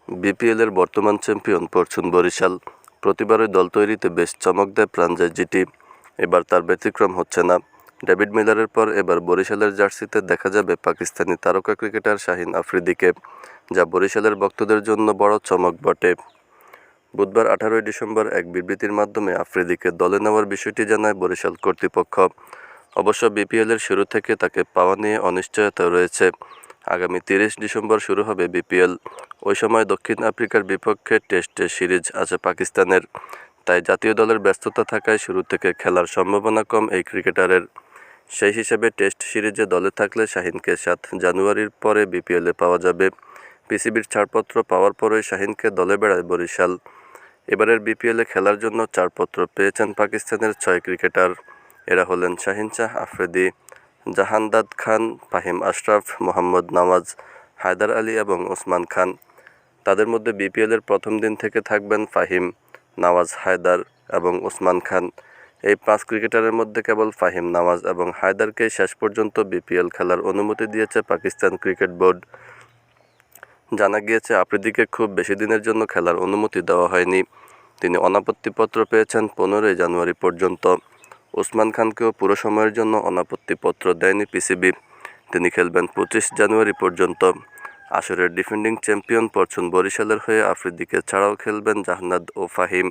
বিপিএলের বর্তমান champion Fortune Barishal. প্রতিবারই দল তৈরিতে বেশ চমক দেয় প্রাঞ্জয় জিটি। এবার তার ব্যতিক্রম হচ্ছে না। ডেভিড মিলারের পর এবার বরিশালের জার্সিতে দেখা যাবে পাকিস্তানি তারকা ক্রিকেটার শাহিন আফ্রিদিকে, যা বরিশালের ভক্তদের জন্য বড় চমক বটে। বুধবার 18 ডিসেম্বর এক বিবৃতির মাধ্যমে আফ্রিদিকে দলে নেওয়ার বিষয়টি জানায় বরিশাল কর্তৃপক্ষ। অবশ্য বিপিএলের শুরু থেকে তাকে পাওয়া নিয়ে অনিশ্চয়তা রয়েছে। আগামী 30 ডিসেম্বর শুরু হবে বিপিএল। ওই সময় দক্ষিণ আফ্রিকার বিপক্ষে টেস্টে সিরিজ আছে পাকিস্তানের। তাই জাতীয় দলের ব্যস্ততা থাকায় শুরু থেকে খেলার সম্ভাবনা কম এই ক্রিকেটারের। সেই হিসেবে টেস্ট সিরিজে দলে থাকলে শাহিনকে 7 জানুয়ারির পরে বিপিএলে পাওয়া যাবে। পিসিবির ছাড়পত্র পাওয়ার পরই শাহিনকে দলে বেড়ায় বরিশাল। এবারের বিপিএলে খেলার জন্য ছাড়পত্র পেয়েছেন পাকিস্তানের 6 ক্রিকেটার। এরা হলেন শাহিন শাহ আফ্রিদি, জাহানদাদ খান, ফাহিম আশরাফ, মোহাম্মদ নওয়াজ, হায়দার আলী এবং ওসমান খান। তাদের মধ্যে বিপিএলের প্রথম দিন থেকে থাকবেন ফাহিম, নওয়াজ, হায়দার এবং ওসমান খান। এই 5 ক্রিকেটারের মধ্যে কেবল ফাহিম, নওয়াজ এবং হায়দারকেই শেষ পর্যন্ত বিপিএল খেলার অনুমতি দিয়েছে পাকিস্তান ক্রিকেট বোর্ড। জানা গিয়েছে আফ্রিদিকে খুব বেশি দিনের জন্য খেলার অনুমতি দেওয়া হয়নি। তিনি অনাপত্তিপত্র পেয়েছেন 15 জানুয়ারি পর্যন্ত। ওসমান খানকেও পুরো সময়ের জন্য অনাপত্তিপত্র দেয়নি পিসিবি। তিনি খেলবেন 25 জানুয়ারি পর্যন্ত। আসরের ডিফেন্ডিং চ্যাম্পিয়ন ফরচুন বরিশালের হয়ে আফ্রিদিকে ছাড়াও খেলবেন জাহানাদ ও ফাহিম।